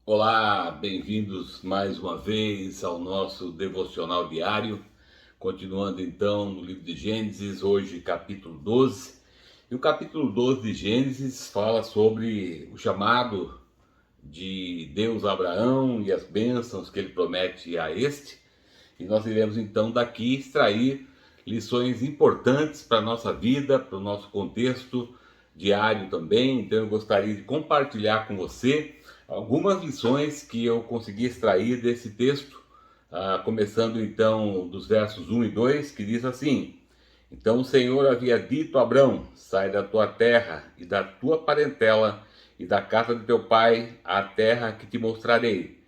Olá, bem-vindos mais uma vez ao nosso devocional diário. Continuando então no livro de Gênesis, hoje capítulo 12. E o capítulo 12 de Gênesis fala sobre o chamado de Deus a Abraão e as bênçãos que ele promete a este. E nós iremos então daqui extrair lições importantes para a nossa vida, para o nosso contexto diário também. Então eu gostaria de compartilhar com você algumas lições que eu consegui extrair desse texto, começando então dos versos 1 e 2, que diz assim: Então o Senhor havia dito a Abrão: sai da tua terra e da tua parentela e da casa de teu pai à terra que te mostrarei.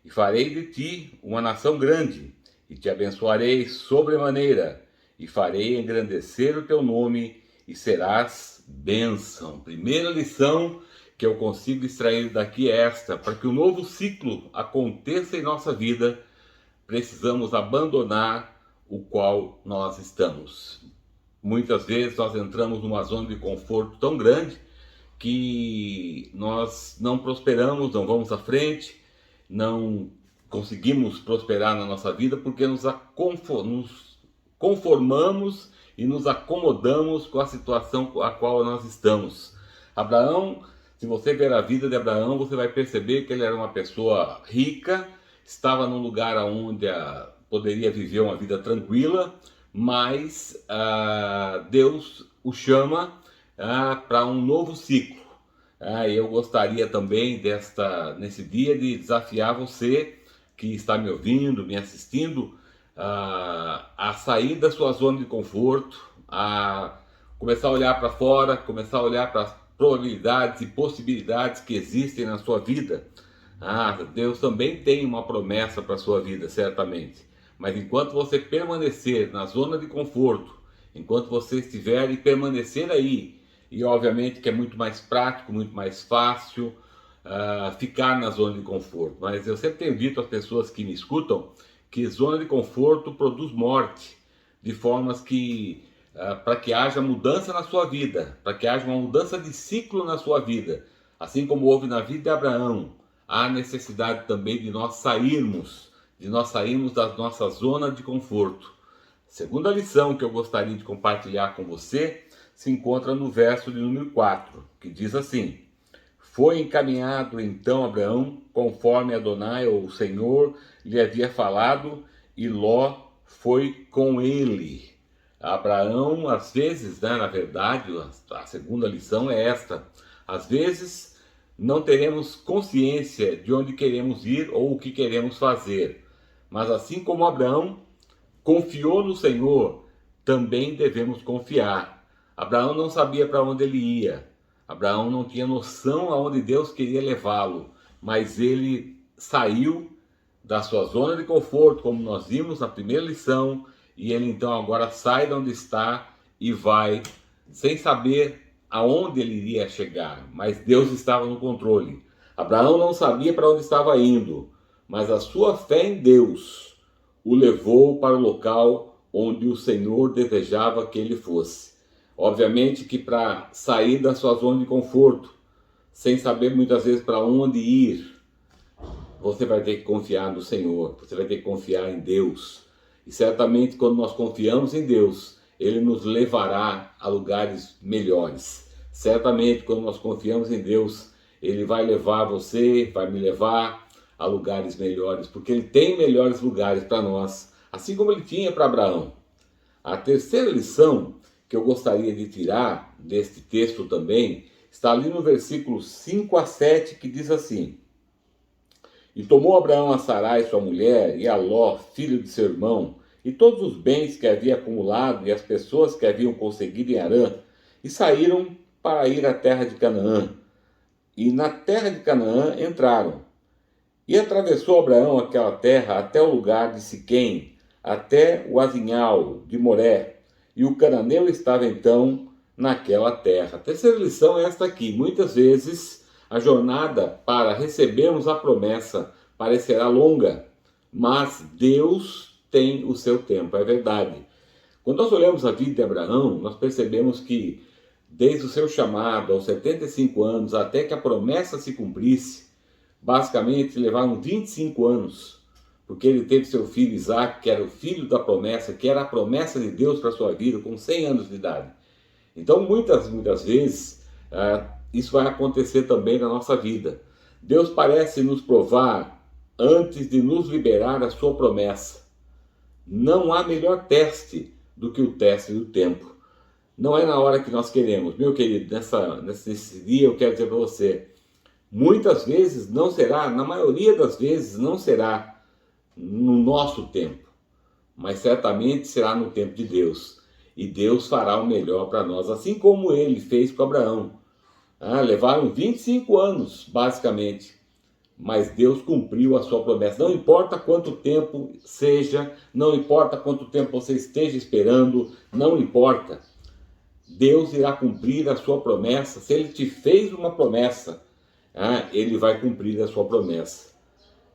E farei de ti uma nação grande, e te abençoarei sobremaneira, e farei engrandecer o teu nome, e serás bênção. Primeira lição que eu consigo extrair daqui é esta: para que o novo ciclo aconteça em nossa vida, precisamos abandonar o qual nós estamos. Muitas vezes nós entramos numa zona de conforto tão grande que nós não prosperamos, não vamos à frente, não conseguimos prosperar na nossa vida porque nos conformamos e nos acomodamos com a situação a qual nós estamos. Abraão, se você ver a vida de Abraão, você vai perceber que ele era uma pessoa rica, estava num lugar onde poderia viver uma vida tranquila, mas Deus o chama para um novo ciclo. Eu gostaria também nesse dia de desafiar você que está me ouvindo, me assistindo, a sair da sua zona de conforto, a começar a olhar para fora, começar a olhar para as probabilidades e possibilidades que existem na sua vida. Deus também tem uma promessa para a sua vida, certamente. Mas enquanto você permanecer na zona de conforto, enquanto você estiver e permanecer aí, e obviamente que é muito mais prático, muito mais fácil ficar na zona de conforto. Mas eu sempre tenho dito às pessoas que me escutam que zona de conforto produz morte, de formas que, para que haja mudança na sua vida, para que haja uma mudança de ciclo na sua vida, assim como houve na vida de Abraão, há necessidade também de nós sairmos da nossa zona de conforto. Segunda lição que eu gostaria de compartilhar com você se encontra no verso de número 4, que diz assim: Foi encaminhado então Abraão, conforme Adonai, ou o Senhor, lhe havia falado, e Ló foi com ele. Abraão, às vezes, na verdade, a segunda lição é esta: às vezes não teremos consciência de onde queremos ir ou o que queremos fazer, mas assim como Abraão confiou no Senhor, também devemos confiar. Abraão não sabia para onde ele ia. Abraão não tinha noção aonde Deus queria levá-lo, mas ele saiu da sua zona de conforto, como nós vimos na primeira lição, e ele então agora sai de onde está e vai sem saber aonde ele iria chegar, mas Deus estava no controle. Abraão não sabia para onde estava indo, mas a sua fé em Deus o levou para o local onde o Senhor desejava que ele fosse. Obviamente que para sair da sua zona de conforto, sem saber muitas vezes para onde ir, você vai ter que confiar no Senhor, você vai ter que confiar em Deus. E certamente quando nós confiamos em Deus, Ele nos levará a lugares melhores. Certamente quando nós confiamos em Deus, Ele vai levar você, vai me levar a lugares melhores, porque Ele tem melhores lugares para nós, assim como Ele tinha para Abraão. A terceira lição que eu gostaria de tirar deste texto também está ali no versículo 5 a 7, que diz assim: E tomou Abraão a Sarai, sua mulher, e a Ló, filho de seu irmão, e todos os bens que havia acumulado e as pessoas que haviam conseguido em Harã, e saíram para ir à terra de Canaã. E na terra de Canaã entraram. E atravessou Abraão aquela terra até o lugar de Siquém, até o azinhal de Moré, e o cananeu estava então naquela terra. A terceira lição é esta aqui: muitas vezes a jornada para recebermos a promessa parecerá longa, mas Deus tem o seu tempo, é verdade. Quando nós olhamos a vida de Abraão, nós percebemos que desde o seu chamado aos 75 anos até que a promessa se cumprisse, basicamente levaram 25 anos, porque ele teve seu filho Isaac, que era o filho da promessa, que era a promessa de Deus para a sua vida, com 100 anos de idade. Então, muitas vezes, isso vai acontecer também na nossa vida. Deus parece nos provar antes de nos liberar a sua promessa. Não há melhor teste do que o teste do tempo. Não é na hora que nós queremos. Meu querido, nesse dia eu quero dizer para você, muitas vezes não será, na maioria das vezes não será no nosso tempo, mas certamente será no tempo de Deus. E Deus fará o melhor para nós, assim como ele fez com Abraão. Levaram 25 anos, basicamente, mas Deus cumpriu a sua promessa. Não importa quanto tempo seja, não importa quanto tempo você esteja esperando, não importa. Deus irá cumprir a sua promessa. Se ele te fez uma promessa, ele vai cumprir a sua promessa.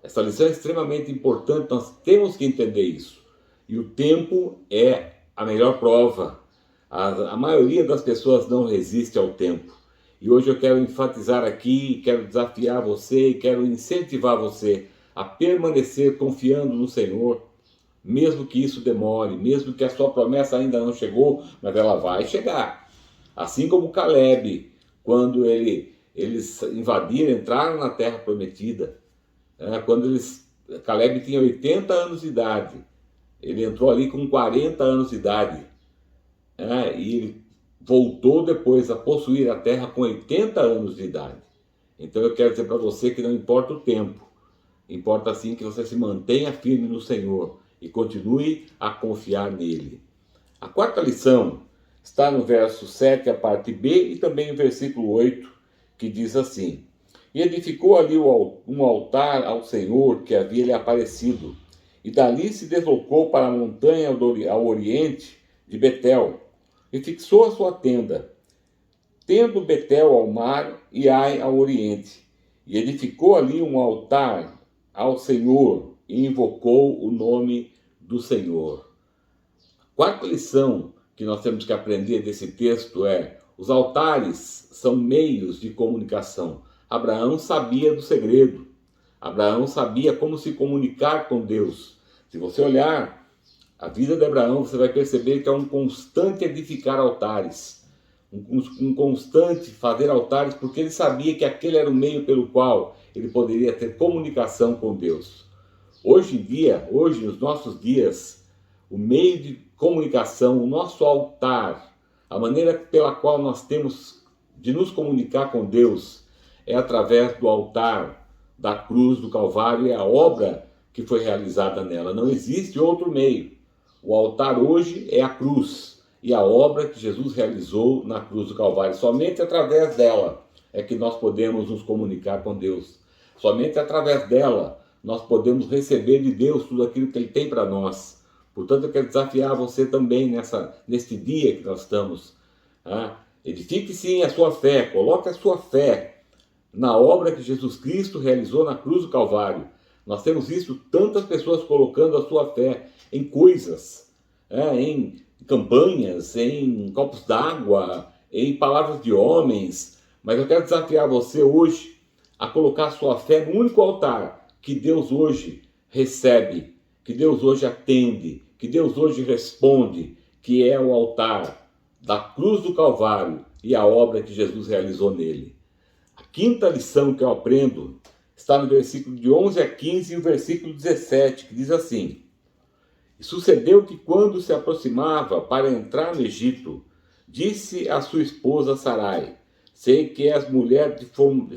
Essa lição é extremamente importante, nós temos que entender isso. E o tempo é a melhor prova. A maioria das pessoas não resiste ao tempo. E hoje eu quero enfatizar aqui, quero desafiar você e quero incentivar você a permanecer confiando no Senhor, mesmo que isso demore, mesmo que a sua promessa ainda não chegou, mas ela vai chegar. Assim como Caleb, quando eles invadiram, entraram na terra prometida, Caleb tinha 80 anos de idade, ele entrou ali com 40 anos de idade, e ele voltou depois a possuir a terra com 80 anos de idade. Então eu quero dizer para você que não importa o tempo, importa sim que você se mantenha firme no Senhor e continue a confiar nele. A quarta lição está no verso 7, a parte B, e também no versículo 8, que diz assim: E edificou ali um altar ao Senhor que havia lhe aparecido, e dali se deslocou para a montanha ao oriente de Betel, e fixou a sua tenda, tendo Betel ao mar e Ai ao oriente, e edificou ali um altar ao Senhor, e invocou o nome do Senhor. A quarta lição que nós temos que aprender desse texto é: os altares são meios de comunicação. Abraão sabia do segredo. Abraão sabia como se comunicar com Deus. Se você olhar a vida de Abraão, você vai perceber que é um constante edificar altares, um constante fazer altares, porque ele sabia que aquele era o meio pelo qual ele poderia ter comunicação com Deus. Hoje em dia, nos nossos dias, o meio de comunicação, o nosso altar, a maneira pela qual nós temos de nos comunicar com Deus é através do altar da cruz do Calvário e a obra que foi realizada nela. Não existe outro meio. O altar hoje é a cruz e a obra que Jesus realizou na cruz do Calvário. Somente através dela é que nós podemos nos comunicar com Deus. Somente através dela nós podemos receber de Deus tudo aquilo que Ele tem para nós. Portanto, eu quero desafiar você também neste dia que nós estamos. Edifique sim a sua fé, coloque a sua fé na obra que Jesus Cristo realizou na cruz do Calvário. Nós temos visto tantas pessoas colocando a sua fé em coisas, em campanhas, em copos d'água, em palavras de homens. Mas eu quero desafiar você hoje a colocar a sua fé no único altar que Deus hoje recebe, que Deus hoje atende, que Deus hoje responde, que é o altar da cruz do Calvário e a obra que Jesus realizou nele. A quinta lição que eu aprendo está no versículo de 11 a 15 e o versículo 17, que diz assim: E sucedeu que quando se aproximava para entrar no Egito, disse a sua esposa Sarai: Sei que és mulher de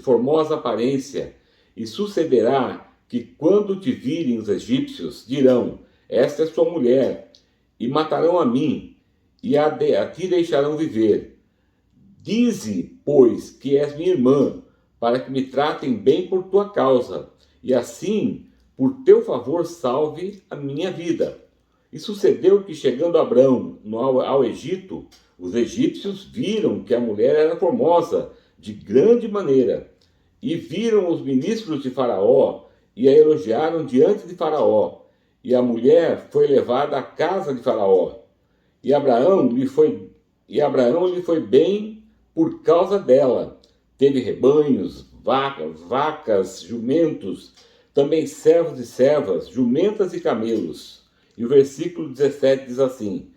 formosa aparência, e sucederá que quando te virem os egípcios, dirão: Esta é sua mulher, e matarão a mim, e a ti deixarão viver. Dize, pois, que és minha irmã, para que me tratem bem por tua causa, e assim, por teu favor, salve a minha vida. E sucedeu que, chegando Abrão ao Egito, os egípcios viram que a mulher era formosa, de grande maneira, e viram os ministros de Faraó, e a elogiaram diante de Faraó. E a mulher foi levada à casa de Faraó. E Abraão lhe foi bem por causa dela. Teve rebanhos, vacas, jumentos, também servos e servas, jumentas e camelos. E o versículo 17 diz assim: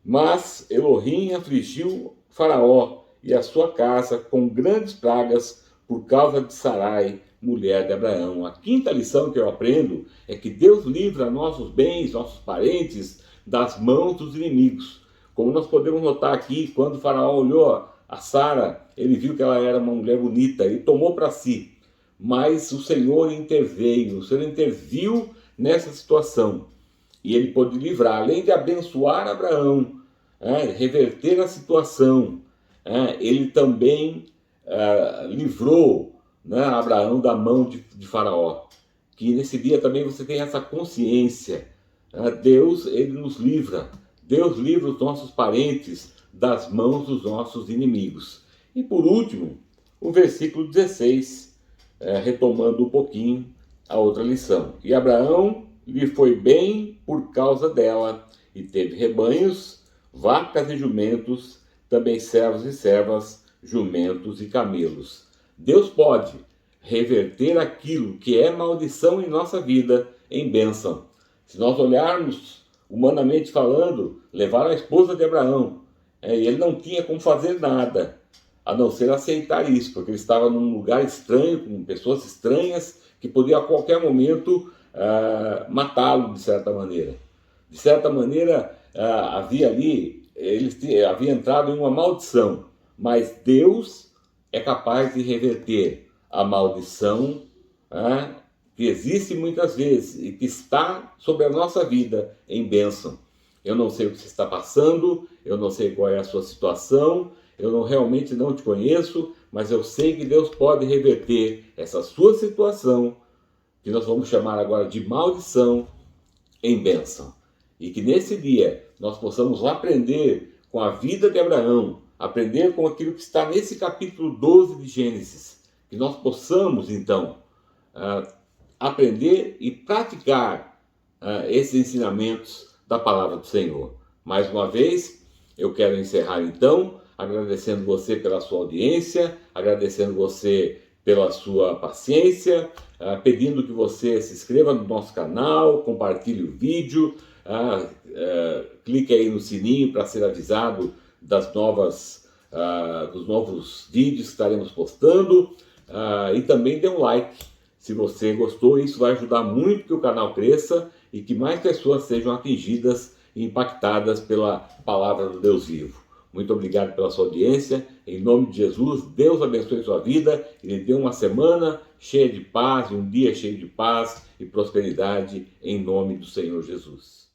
mas Elohim afligiu Faraó e a sua casa com grandes pragas por causa de Sarai, mulher de Abraão. A quinta lição que eu aprendo é que Deus livra nossos bens, nossos parentes, das mãos dos inimigos. Como nós podemos notar aqui, quando o Faraó olhou a Sara, ele viu que ela era uma mulher bonita e tomou para si. Mas o Senhor interveio, o Senhor interviu nessa situação. E ele pôde livrar, além de abençoar Abraão, reverter a situação, ele também livrou, Abraão da mão de Faraó. Que nesse dia também você tenha essa consciência. Deus, ele nos livra. Deus livra os nossos parentes das mãos dos nossos inimigos. E por último, o versículo 16, retomando um pouquinho a outra lição. E Abraão lhe foi bem por causa dela, e teve rebanhos, vacas e jumentos, também servos e servas, jumentos e camelos. Deus pode reverter aquilo que é maldição em nossa vida em bênção. Se nós olharmos, humanamente falando, levaram a esposa de Abraão, e ele não tinha como fazer nada, a não ser aceitar isso, porque ele estava num lugar estranho, com pessoas estranhas, que podiam a qualquer momento matá-lo, de certa maneira. De certa maneira, havia ali, ele havia entrado em uma maldição, mas Deus é capaz de reverter a maldição que existe muitas vezes e que está sobre a nossa vida em bênção. Eu não sei o que você está passando, eu não sei qual é a sua situação, realmente não te conheço, mas eu sei que Deus pode reverter essa sua situação, que nós vamos chamar agora de maldição, em bênção. E que nesse dia nós possamos aprender com a vida de Abraão, aprender com aquilo que está nesse capítulo 12 de Gênesis, que nós possamos então aprender e praticar esses ensinamentos da palavra do Senhor. Mais uma vez, eu quero encerrar então agradecendo você pela sua audiência, agradecendo você pela sua paciência, pedindo que você se inscreva no nosso canal, compartilhe o vídeo, clique aí no sininho para ser avisado dos novos vídeos que estaremos postando, e também dê um like se você gostou. Isso vai ajudar muito que o canal cresça e que mais pessoas sejam atingidas e impactadas pela palavra do Deus vivo. Muito obrigado pela sua audiência. Em nome de Jesus, Deus abençoe sua vida e lhe dê uma semana cheia de paz, um dia cheio de paz e prosperidade, em nome do Senhor Jesus.